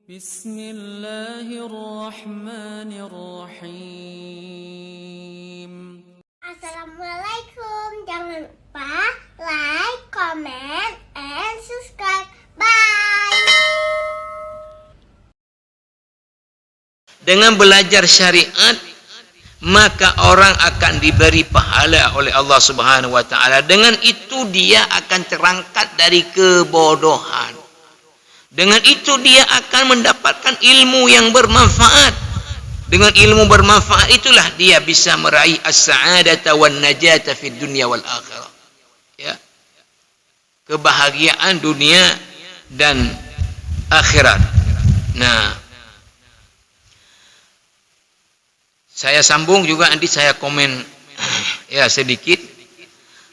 Bismillahirrahmanirrahim. Assalamualaikum. Jangan lupa like, comment, and subscribe. Bye. Dengan belajar syariat, maka orang akan diberi pahala oleh Allah Subhanahu wa taala. Dengan itu dia akan terangkat dari kebodohan. Dengan itu dia akan mendapatkan ilmu yang bermanfaat. Dengan ilmu bermanfaat itulah dia bisa meraih as-sa'adata wan najata fid dunya wal akhirah. Ya. Kebahagiaan dunia dan akhirat. Nah, saya sambung juga, nanti saya komen ya sedikit.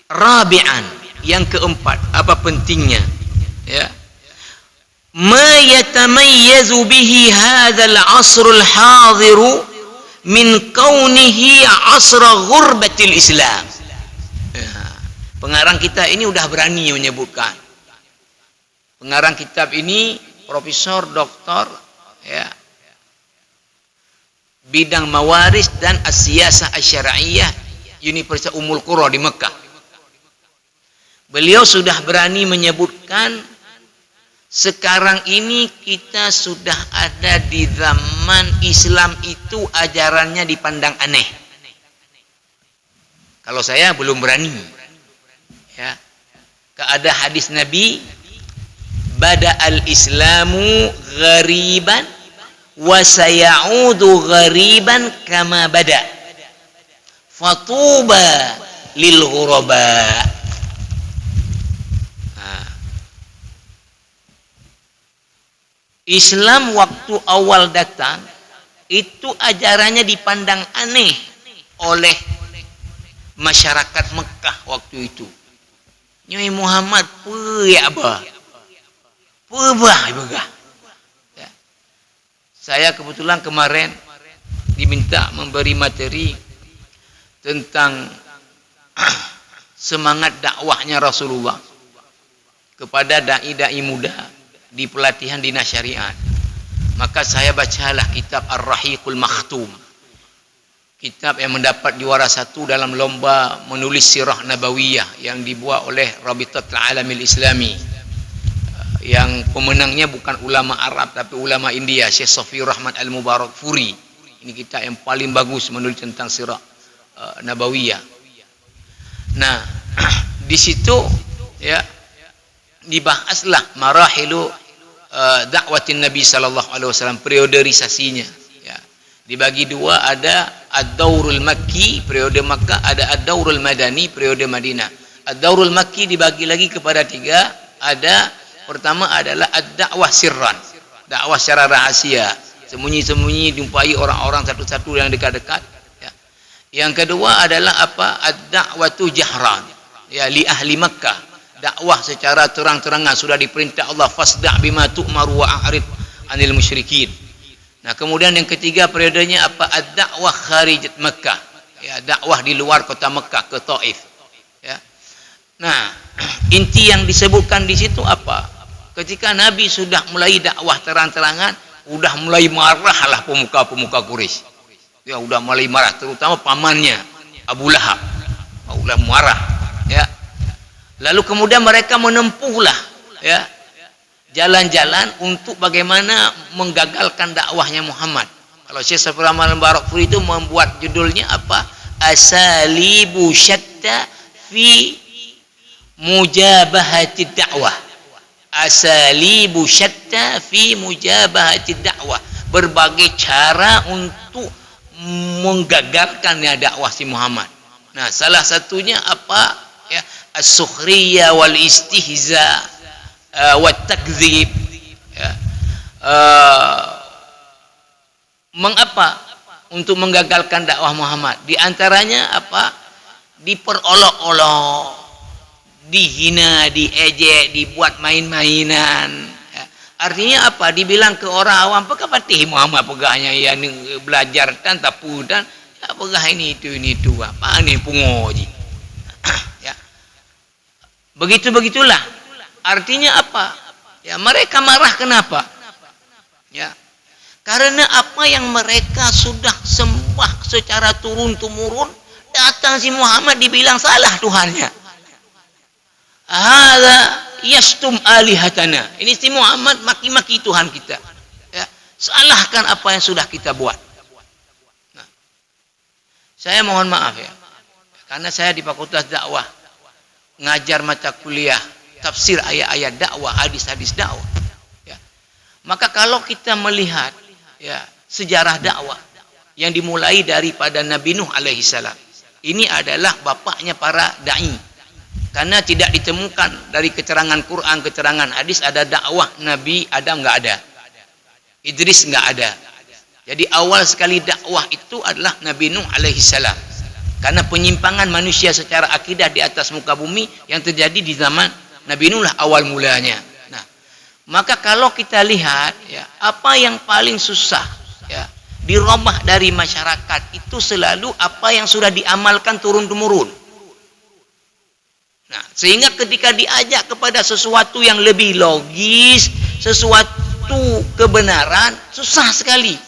Rabi'an, yang keempat, apa pentingnya? Ya. Ma yatamayyazu bihi hadzal 'asrul hadiru min kaunihi 'asra ghurbatil Islam. Ya. Pengarang kita ini udah berani menyebutkan. Pengarang kitab ini profesor, doktor, ya, bidang mawaris dan as-siyasah asy-syar'iyyah Universitas Ummul Qura di Mekah. Beliau sudah berani menyebutkan sekarang ini kita sudah ada di zaman Islam itu ajarannya dipandang aneh. Kalau saya belum berani. Ya. Ada hadis Nabi, bada al-islamu ghariban wa sayaudu ghariban kama bada. Fatuba lil ghuraba. Islam waktu awal datang itu ajarannya dipandang aneh oleh masyarakat Mekah waktu itu. Nyai Muhammad peyaba. Pebah begah. Ya. Saya kebetulan kemarin diminta memberi materi tentang semangat dakwahnya Rasulullah kepada dai-dai muda di pelatihan dinas syariat. Maka saya bacalah kitab Ar-Rahiqul Makhtum, kitab yang mendapat juara 1 dalam lomba menulis sirah nabawiyah yang dibuat oleh Rabitatul Alamil Islami, yang pemenangnya bukan ulama Arab tapi ulama India, Syekh Safiur Rahman Al-Mubarak Furi. Ini kitab yang paling bagus menulis tentang sirah nabawiyah. Nah, di situ ya dibahaslah marahilu dakwatin Nabi sallallahu alaihi wasallam, perioderisasinya. Ya. Dibagi dua, ada ad-daurul makki, periode Makkah, ada ad-daurul madani, periode Madinah. Ad-daurul makki dibagi lagi kepada 3. Ada pertama adalah ad-dakwah sirran, dakwah secara rahasia, sembunyi-sembunyi jumpai orang-orang satu-satu yang dekat-dekat. Ya. Yang kedua adalah apa? Ad-da'watu jahran, ya, li ahli Makkah, dakwah secara terang-terangan, sudah diperintah Allah, fasda' bima tu'maru wa a'rid 'anil musyrikin. Nah, kemudian yang ketiga periodenya apa? Ad-dakwah kharijat Makkah, ya, dakwah di luar kota Makkah ke Taif. Ya. Nah, inti yang disebutkan di situ apa? Ketika Nabi sudah mulai dakwah terang-terangan, udah mulai marahlah pemuka-pemuka Quraisy. Ya, udah mulai marah, terutama pamannya Abu Lahab. Udah marah, ya. Lalu kemudian mereka menempuhlah, ya, jalan-jalan untuk bagaimana menggagalkan dakwahnya Muhammad. Kalau Syekh Safiur Rahman Al-Mubarak Furi itu membuat judulnya apa? Asalibu syatta fi mujabahati dakwah. Asalibu syatta fi mujabahati dakwah. Berbagai cara untuk menggagalkannya dakwah si Muhammad. Nah, salah satunya apa? Ya, as-sukhriyah wal istihza wat takdzib. Ya. Mengapa? Untuk menggagalkan dakwah Muhammad. Di antaranya apa? Diperolok-olok, dihina, diejek, dibuat main-mainan. Ya. Artinya apa? Dibilang ke orang awam, "Apakah patih Muhammad pegahnya yang belajar dan tapu dan ya, pegah ini itu apa ini pungoji." Ya. Begitulah. Artinya apa? Ya, mereka marah kenapa? Ya. Karena apa yang mereka sudah sembah secara turun-temurun, datang si Muhammad dibilang salah Tuhannya. Hadza yastum alihatana. Ini si Muhammad maki-maki Tuhan kita. Ya. Salahkan apa yang sudah kita buat. Nah, saya mohon maaf ya. Karena saya di Fakultas Dakwah ngajar mata kuliah tafsir ayat-ayat dakwah, hadis-hadis dakwah. Ya. Maka kalau kita melihat ya sejarah dakwah yang dimulai daripada Nabi Nuh alaihi salam, ini adalah bapaknya para dai, karena tidak ditemukan dari keterangan Quran, keterangan hadis ada dakwah Nabi Adam, nggak ada, Idris nggak ada. Jadi awal sekali dakwah itu adalah Nabi Nuh alaihi salam, karena penyimpangan manusia secara akidah di atas muka bumi yang terjadi di zaman Nabi Nuh lah awal mulanya. Maka kalau kita lihat ya, apa yang paling susah ya dirubah dari masyarakat itu selalu apa yang sudah diamalkan turun-temurun. Nah, sehingga ketika diajak kepada sesuatu yang lebih logis, sesuatu kebenaran, susah sekali.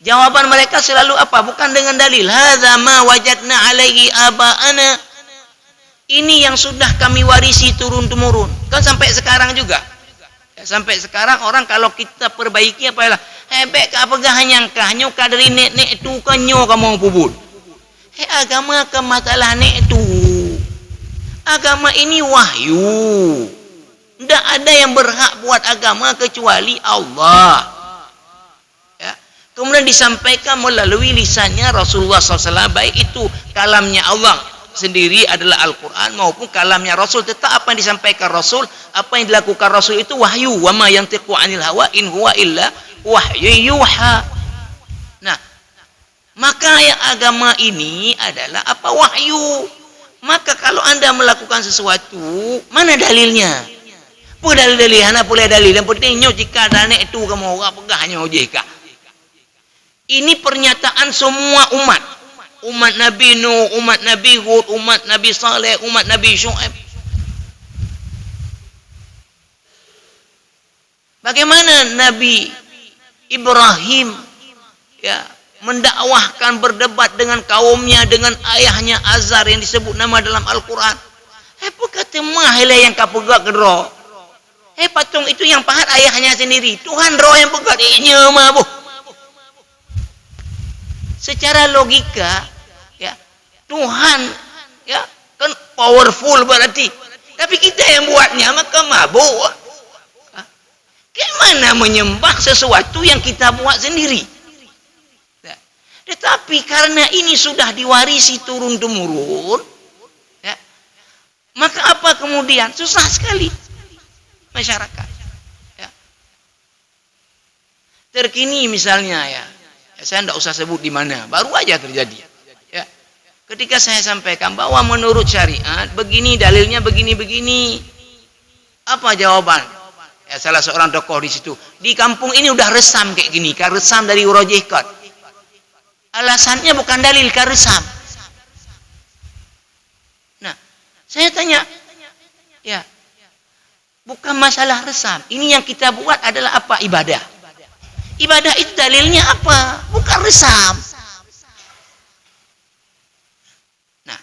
Jawaban mereka selalu apa? Bukan dengan dalil. Hadza ma wajadna alaihi aba'ana. Ini yang sudah kami warisi turun-temurun. Kan sampai sekarang juga. Ya, sampai sekarang orang kalau kita perbaiki apa lah, hebek ka pegahan kah nyo ka dari nek tu kan nyo kamu pubut. Agama ke masalah nek tu. Agama ini wahyu. Tidak ada yang berhak buat agama kecuali Allah. Ya. Kemudian disampaikan melalui lisannya Rasulullah SAW, baik itu kalamnya Allah sendiri adalah Al-Quran maupun kalamnya Rasul. Tetap apa yang disampaikan Rasul, apa yang dilakukan Rasul itu wahyu. Wa ma yantiqu 'anil hawa in huwa illa wahyu yuha. Nah, maka yang agama ini adalah apa? Wahyu. Maka kalau Anda melakukan sesuatu, mana dalilnya? Apa dalil-dalil? Mana boleh dalil? Yang penting nyo jika dane itu kamu orang pegahnya ojeka. Ini pernyataan semua umat. Umat Nabi Nuh, umat Nabi Hud, umat Nabi Saleh, umat Nabi Syuaib. Bagaimana Nabi Ibrahim ya mendakwahkan, berdebat dengan kaumnya, dengan ayahnya Azar yang disebut nama dalam Al-Quran. Apa kata mahila yang kau pegang kedro? Patung itu yang pahat ayahnya sendiri. Tuhan roh yang pegang inya mah bu. Secara logika ya Tuhan ya kan powerful berarti, tapi kita yang buatnya maka mabuk. Gimana menyembah sesuatu yang kita buat sendiri? Tetapi karena ini sudah diwarisi turun-temurun ya, maka apa kemudian? Susah sekali masyarakat ya. Terkini misalnya ya, saya tidak usah sebut di mana, baru aja terjadi ya. Ketika saya sampaikan bahwa menurut syariat begini dalilnya, begini-begini, apa jawaban? Ya, salah seorang tokoh di situ, di kampung ini udah resam kayak gini, kan resam dari urojekat. Alasannya bukan dalil, kan resam. Nah, saya tanya, ya, bukan masalah resam. Ini yang kita buat adalah apa? Ibadah. Ibadah itu dalilnya apa? Bukan resam. Nah,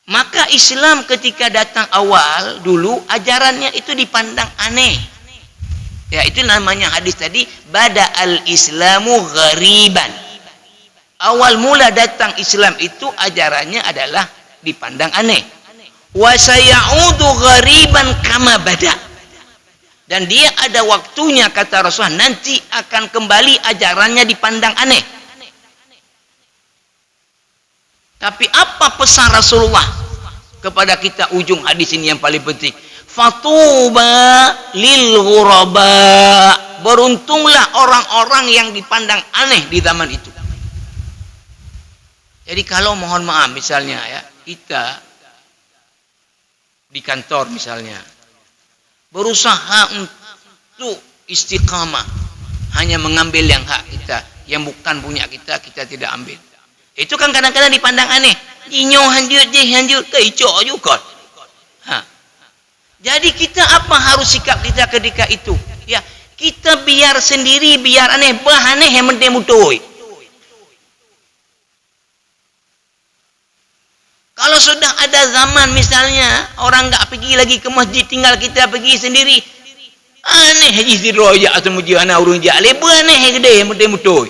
maka Islam ketika datang awal dulu ajarannya itu dipandang aneh. Ya, itu namanya hadis tadi, bada al-islamu ghariban. Awal mula datang Islam itu ajarannya adalah dipandang aneh. Wa sayaudu ghariban kama bada. Dan dia ada waktunya kata Rasulullah nanti akan kembali ajarannya dipandang aneh. Tapi apa pesan Rasulullah kepada kita ujung hadis ini yang paling penting? Fatuba lil ghuraba. Beruntunglah orang-orang yang dipandang aneh di zaman itu. Jadi kalau mohon maaf misalnya ya, kita di kantor misalnya berusaha untuk istiqamah, hanya mengambil yang hak kita, yang bukan punya kita, kita tidak ambil. Itu kan kadang-kadang dipandang aneh. Jinyo hanjut keicok juga. Jadi kita apa harus sikap kita ketika itu? Ya, Kita biar sendiri, biar aneh, aneh yang penting betul. Kalau sudah ada zaman misalnya orang nggak pergi lagi ke masjid, tinggal kita pergi sendiri, aneh haji siroja atau muji anak urung jale, aneh gede yang penting betul.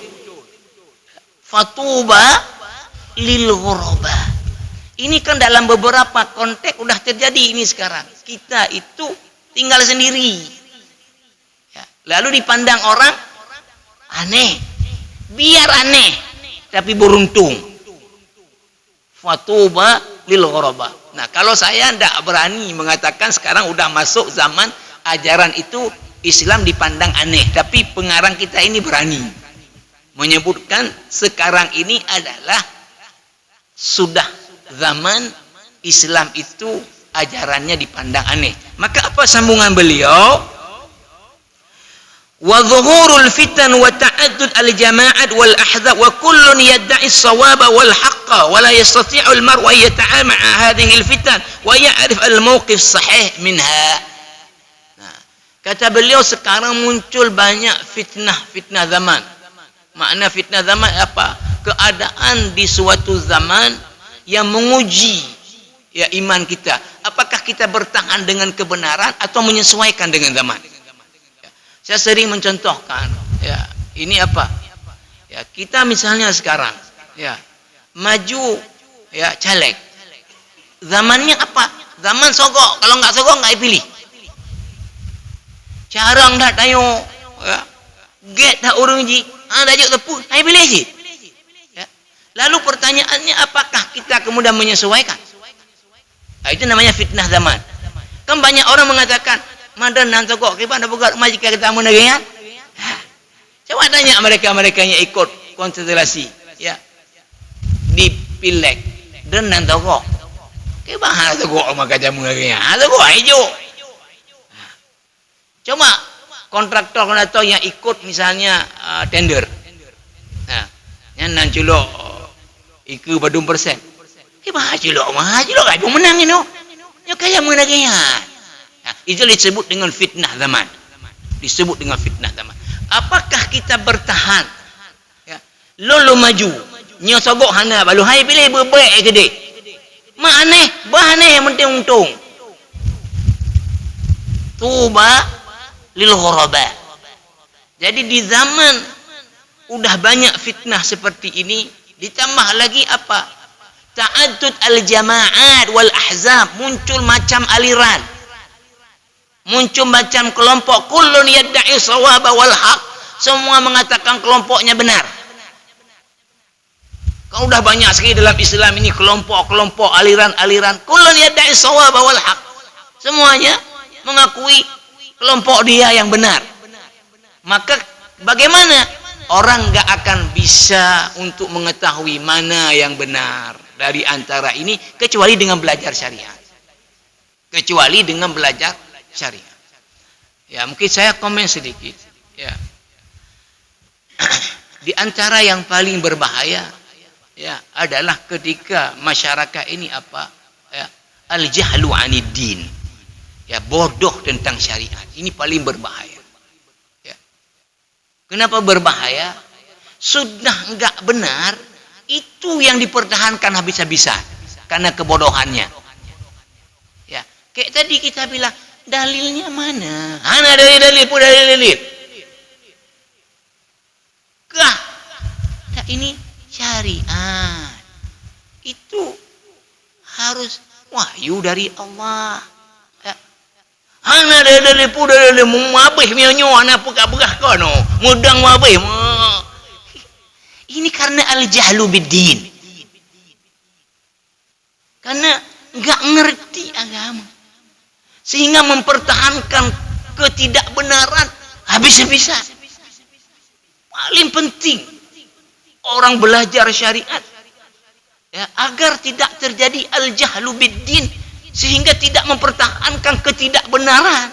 Fatuba lil ghuraba. Ini kan dalam beberapa konteks udah terjadi ini sekarang. Kita itu tinggal sendiri. Ya, lalu dipandang orang aneh. Biar aneh, tapi beruntung. Fatuba lil ghuraba. Nah, kalau saya tidak berani mengatakan sekarang udah masuk zaman ajaran itu Islam dipandang aneh, tapi pengarang kita ini berani menyebutkan sekarang ini adalah sudah zaman Islam itu ajarannya dipandang aneh. Maka apa sambungan beliau? Wa dhuhurul fitan wa ta'addud al-jama'at wal ahzab wa kullun yadda'i as-sawaba wal haqqa wa la yastati'u al-mar'u an yata'ama'a hadhihi al-fitan wa ya'rif al-mawqif sahih minha. Nah, kata beliau sekarang muncul banyak fitnah zaman. Makna fitnah zaman apa? Keadaan di suatu zaman yang menguji ya iman kita. Apakah kita bertahan dengan kebenaran atau menyesuaikan dengan zaman? Ya, saya sering mencontohkan ya, ini apa? Ya, kita misalnya sekarang ya maju ya caleg. Zamannya apa? Zaman sogok. Kalau nggak sogok nggak dipilih. Jarang dah tayo ya. Get dah urung ji. Dah juk tepu. Hai pilih je. Ya. Lalu pertanyaannya apakah kita kemudian menyesuaikan? Nah, itu namanya fitnah zaman. Kan banyak orang mengatakan, "Madan nan togok kita dah buat majika kita menegayan." Coba tanya mereka-mereka yang ikut konsentrasi ya. Di Pileg dan nan togok. Ke bahar togok maka jamu menegayan. Togok hijau. Coba kontraktor yang ikut misalnya tender. Nah, yang nan culok iku badung persen. Bahas culok aja menang ini. Ya kaya menagihnya. Nah, itu disebut dengan fitnah zaman. Disebut dengan fitnah zaman. Apakah kita bertahan? Ya, lolo maju. Nyo sogok hana balu hai pilih berbaik gede. Mak aneh, aneh yang penting untung. Tuba lil ghuraba. Jadi di zaman udah banyak fitnah seperti ini, ditambah lagi apa? Ta'addud al-jama'at wal ahzab, muncul macam aliran. Muncul macam kelompok, kullun yadda'i shawaba wal haq, semua mengatakan kelompoknya benar. Kalau udah banyak sekali dalam Islam ini kelompok-kelompok, aliran-aliran, kullun yadda'i shawaba wal haq. Semuanya mengakui kelompok dia yang benar. Maka bagaimana orang nggak akan bisa untuk mengetahui mana yang benar dari antara ini kecuali dengan belajar syariat. Kecuali dengan belajar syariat. Ya, mungkin saya komen sedikit. Ya. Di antara yang paling berbahaya ya adalah ketika masyarakat ini apa? Ya, al-jahlu 'anid din. Ya, bodoh tentang syariat. Ini paling berbahaya. Ya. Kenapa berbahaya? Sudah enggak benar, itu yang dipertahankan habis-habisan karena kebodohannya. Ya, kayak tadi kita bilang, dalilnya mana? Ana dalil pun dalil. Kah? Nah, ini syariat. Itu harus wahyu dari Allah. Hana dalil pun dalil mabih mionyo ana pegah-pegah kono mudang mabih. Ini karena al-jahlu bid-din. Karena enggak ngerti agama. Sehingga mempertahankan ketidakbenaran habis-habisan. Paling penting orang belajar syariat ya, agar tidak terjadi al-jahlu bid-din, sehingga tidak mempertahankan ketidakbenaran.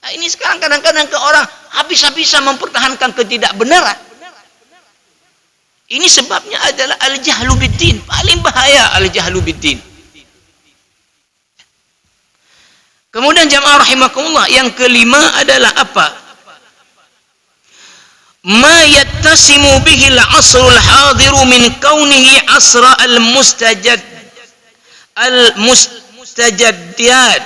Nah, ini sekarang kadang-kadang ke orang habis-habisan mempertahankan ketidakbenaran. Ini sebabnya adalah al-jahlu bid-din. Paling bahaya al-jahlu bid-din. Kemudian jamaah rahimakumullah, yang kelima adalah apa? ma yattasimu bihi al-'asrul hadiru min kaunihi 'asra al-mustajaddiat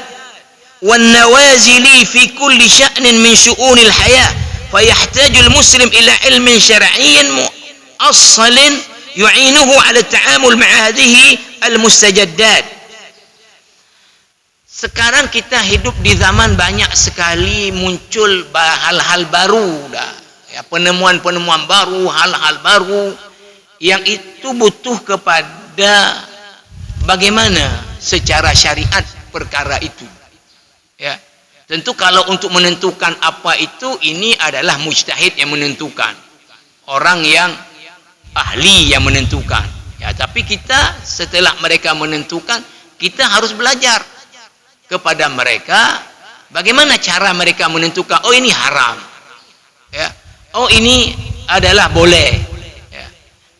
wan nawazili fi kulli sya'nin min syu'unil hayah fayahtaju al-muslim ila ilmin syar'iyyin mu'assalin yu'inuhu 'ala at-ta'amul ma'a hadhihi al-mustajaddat. Sekarang kita hidup di zaman banyak sekali muncul hal-hal baru dah. Ya, penemuan-penemuan baru, hal-hal baru yang itu butuh kepada bagaimana secara syariat perkara itu. Ya. Tentu kalau untuk menentukan apa itu, ini adalah mujtahid yang menentukan. Orang yang ahli yang menentukan. Ya, tapi kita setelah mereka menentukan, kita harus belajar kepada mereka bagaimana cara mereka menentukan, oh ini haram, ya, oh ini adalah boleh, ya.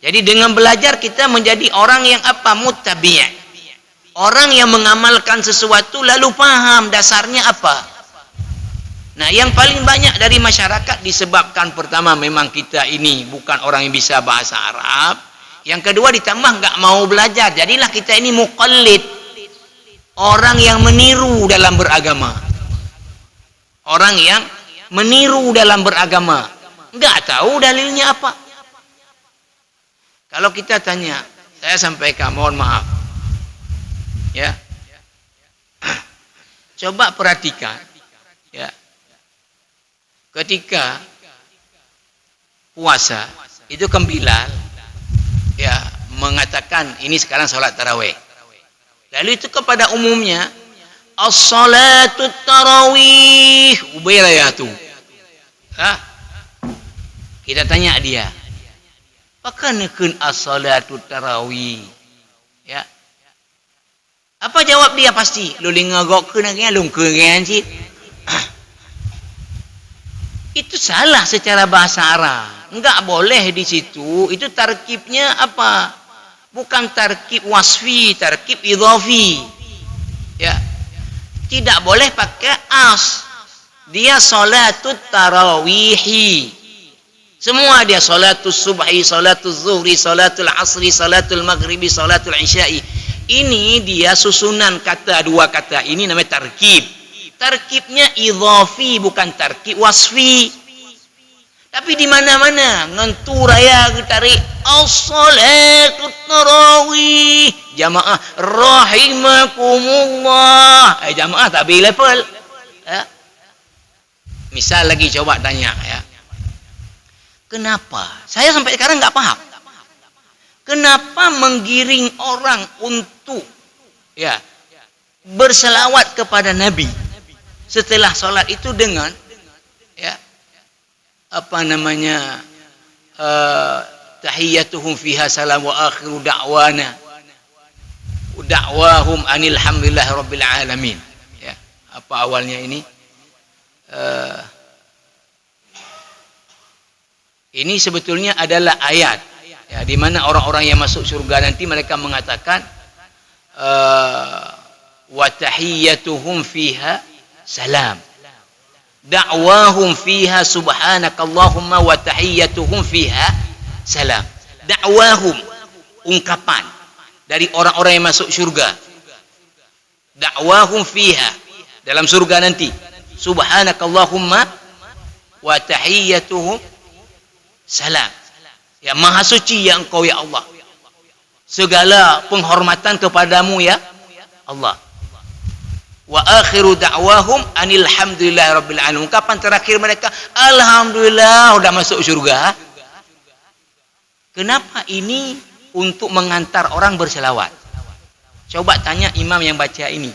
Jadi dengan belajar kita menjadi orang yang apa? Muttabi', orang yang mengamalkan sesuatu lalu paham dasarnya apa. Nah, yang paling banyak dari masyarakat disebabkan pertama memang kita ini bukan orang yang bisa bahasa Arab, yang kedua ditambah nggak mau belajar, jadilah kita ini muqallid, orang yang meniru dalam beragama. Orang yang meniru dalam beragama. Enggak tahu dalilnya apa. Kalau kita tanya, saya sampaikan, mohon maaf. Ya. Coba perhatikan. Ya. Ketika puasa, itu kan Bilal ya mengatakan ini sekarang salat tarawih. Lalu itu kepada umumnya as-salatu tarawih ubayrayatu. Kita tanya dia, apakah as-salatu tarawih? Ya. Apa jawab dia? Pasti lu lingagok keun lagi lu keun sih. Itu salah secara bahasa Arab. Enggak boleh di situ. Itu tarkibnya apa? Bukan tarkib wasfi, tarkib idhafi. Ya. Tidak boleh pakai as. Dia salatut tarawihi. Semua dia salatul subhi, salatul zuhri, salatul asri, salatul maghribi, salatul isya'i. Ini dia susunan kata, dua kata ini namanya tarkib. Tarkibnya idhafi bukan tarkib wasfi. Tapi di mana-mana ngenturaya tarik as-salatu tarawih jamaah rahimakumullah. Jamaah tak beri level. Ya. Misal lagi coba tanya ya. Kenapa? Saya sampai sekarang enggak paham. Kenapa menggiring orang untuk ya berselawat kepada Nabi setelah salat itu dengan ya apa namanya tahiyyatuhum fiha salam wa akhiru da'wahum anil hamdulillahi rabbil alamin. Ya, apa awalnya ini? Ini sebetulnya adalah ayat ya, di mana orang-orang yang masuk surga nanti mereka mengatakan wa tahiyyatuhum fiha salam. Da'wahum fiha subhanakallahumma wa tahiyyatuhum fiha salam. Da'wahum, ungkapan dari orang-orang yang masuk surga. Da'wahum fiha, dalam surga nanti. Subhanakallahumma wa tahiyyatuhum salam. Ya maha suci ya engkau ya Allah. Segala penghormatan kepadamu ya Allah. Wa akhiru da'wahum anil hamdulillahi rabbil alamin. Ungkapan terakhir mereka alhamdulillah udah masuk surga. Kenapa ini? Untuk mengantar orang berselawat. Coba tanya imam yang baca ini.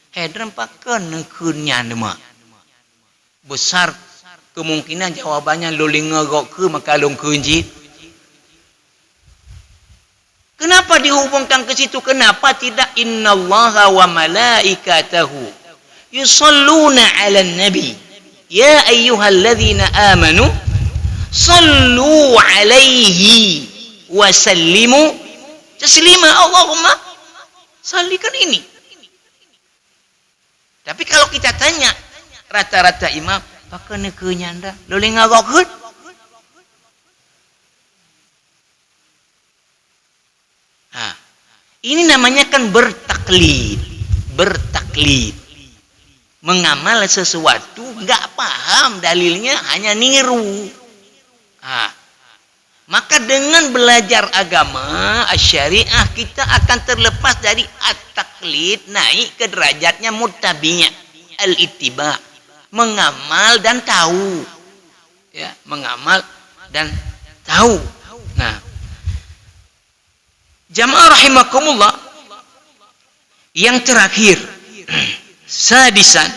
Hedran pakan nekunnya nama. Besar kemungkinan jawabannya lo lingagok ke maka long kunjit. Kenapa dihubungkan ke situ? Kenapa tidak innallaha wa malaikatahu yusalluna 'alan nabi ya ayyuhalladzina amanu sallu 'alaihi wa sallimu taslima. Allahumma sallikan ini. Tapi kalau kita tanya rata-rata imam, pakai nekenya anda lo lengagok Ini namanya kan bertaklid. Bertaklid. Mengamal sesuatu nggak paham dalilnya, hanya niru. Maka dengan belajar agama syariah kita akan terlepas dari at-taklid, naik ke derajatnya muttabi', al-ittiba, mengamal dan tahu. Ya, mengamal dan tahu. Nah, jamaah rahimakumullah, yang terakhir, sadisan,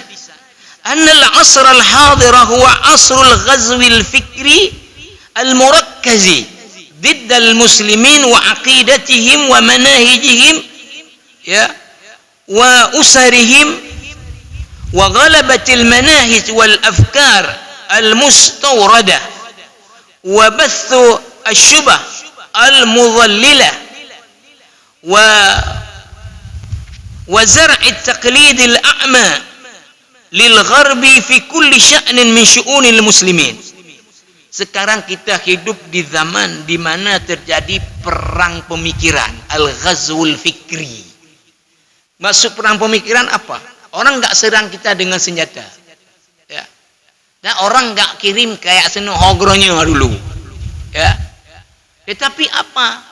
anna al-'asr al-hadir huwa 'asr al-ghazw al-fikri al-murakkazi ضد المسلمين وعقيدتهم ومناهجهم ya وأسرهم وغلبة المناهج والأفكار المستوردة وبث الشبه المضللة وزرع التقليد الأعمى للغرب في كل شأن من شؤون المسلمين. Sekarang kita hidup di zaman di mana terjadi perang pemikiran, al-ghazwul fikri. Maksud perang pemikiran apa? Orang nggak serang kita dengan senjata, ya. Dan orang nggak kirim kayak seno hogronya dulu, ya. Tetapi apa?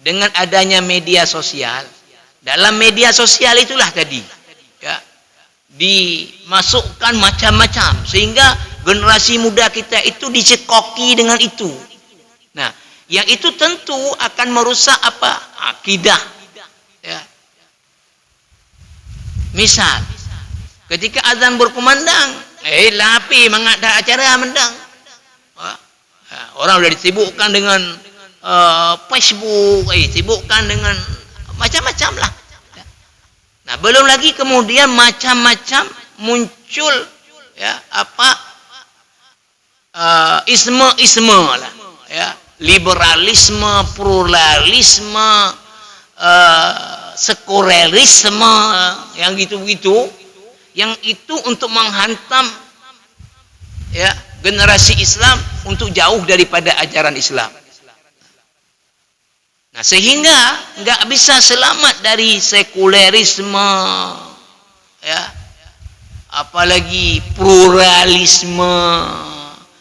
Dengan adanya media sosial, dalam media sosial itulah tadi, ya, dimasukkan macam-macam sehingga generasi muda kita itu dicekoki dengan itu. Nah, yang itu tentu akan merusak apa? Akidah. Ya. Misal, ketika azan berkumandang, lapi mengada acara mendang. Orang sudah disibukkan dengan Facebook, sibukkan dengan macam-macam lah. Nah, belum lagi kemudian macam-macam muncul, ya, apa? Isme lah, ya, liberalisme, pluralisme, sekulerisme, yang gitu-gitu, yang itu untuk menghantam, ya, generasi Islam untuk jauh daripada ajaran Islam. Nah, sehingga nggak bisa selamat dari sekulerisme, ya, apalagi pluralisme,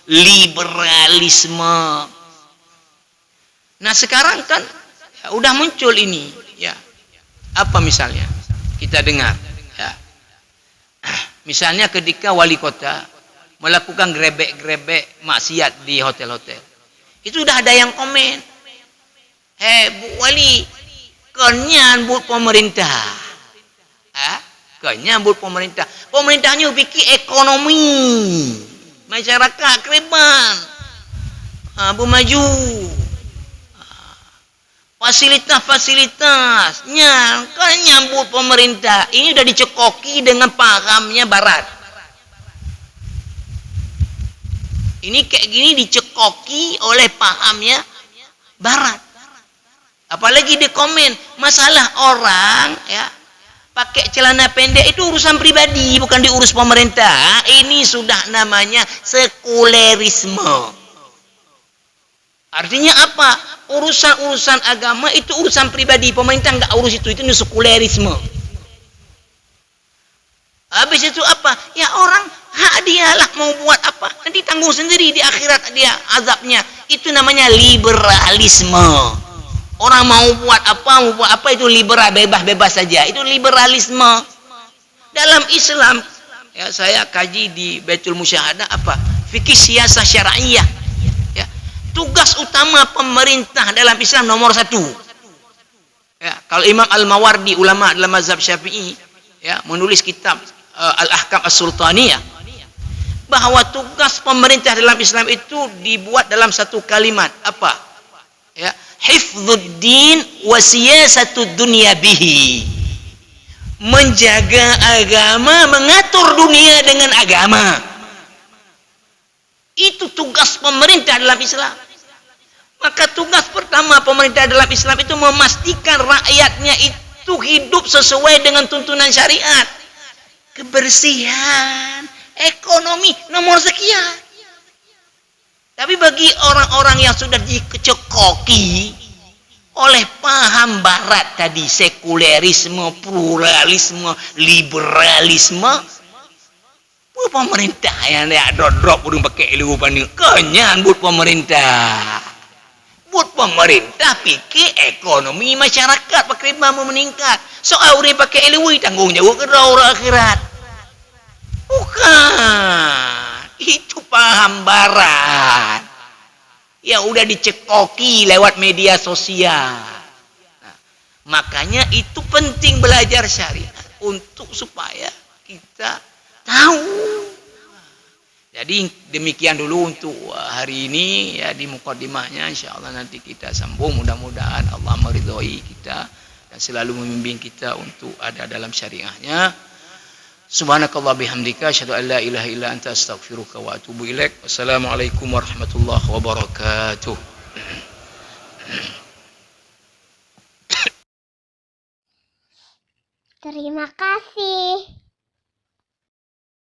liberalisme. Nah, sekarang kan ya, udah muncul ini, ya. Apa misalnya? Kita dengar, ya. Misalnya ketika wali kota melakukan grebek-grebek maksiat di hotel-hotel. Itu udah ada yang komen. Bu wali, kenyan buat pemerintah. Kenyan buat pemerintah. Pemerintahnya pikir ekonomi. Masyarakat keriban, bermaju, fasilitasnya kan nyambut pemerintah. Ini sudah dicekoki dengan pahamnya Barat. Ini kayak gini dicekoki oleh pahamnya Barat. Apalagi di komen masalah orang, ya, pakai celana pendek itu urusan pribadi, bukan diurus pemerintah. Ini sudah namanya sekulerisme. Artinya apa? Urusan-urusan agama itu urusan pribadi, pemerintah nggak urus itu sekulerisme. Habis itu apa? Ya orang hak dia lah mau buat apa, nanti tanggung sendiri di akhirat dia azabnya. Itu namanya liberalisme. Orang mau buat apa itu liberal, bebas-bebas saja. Itu liberalisme. Dalam Islam, ya, saya kaji di Baitul Musyahadah apa? Fikih siasah syar'iyah. Ya, tugas utama pemerintah dalam Islam nomor 1. Ya, kalau Imam Al-Mawardi, ulama dalam mazhab Syafi'i, ya, menulis kitab Al-Ahkam As-Sultaniyah, bahwa tugas pemerintah dalam Islam itu dibuat dalam satu kalimat, apa? Ya, hifdzuddin wa siyasatud dunya bihi. Menjaga agama, mengatur dunia dengan agama. Itu tugas pemerintah dalam Islam. Maka tugas pertama pemerintah dalam Islam itu memastikan rakyatnya itu hidup sesuai dengan tuntunan syariat. Kebersihan, ekonomi nomor sekian. Tapi bagi orang-orang yang sudah dicekoki oleh paham barat tadi, sekulerisme, pluralisme, liberalisme. Pemerintah yang dia drop udung pakai ilmu panding kenyan buat pemerintah. Buat pemerintah pikir ekonomi masyarakat pakai ilmu meningkat. Soal orang pakai ilmu tanggung jawab ke orang akhirat. Bukan. Itu paham barat. Yang udah dicekoki lewat media sosial. Nah, makanya itu penting belajar syariat untuk supaya kita tahu. Jadi demikian dulu untuk hari ini ya, di mukadimahnya, insyaallah nanti kita sambung, mudah-mudahan Allah meridhoi kita dan selalu membimbing kita untuk ada dalam syariahnya. Subhanakallah bihamdika asyhadu an la ilaha illa anta astaghfiruka wa atubu ilaik. Wassalamualaikum warahmatullahi wabarakatuh. Terima kasih.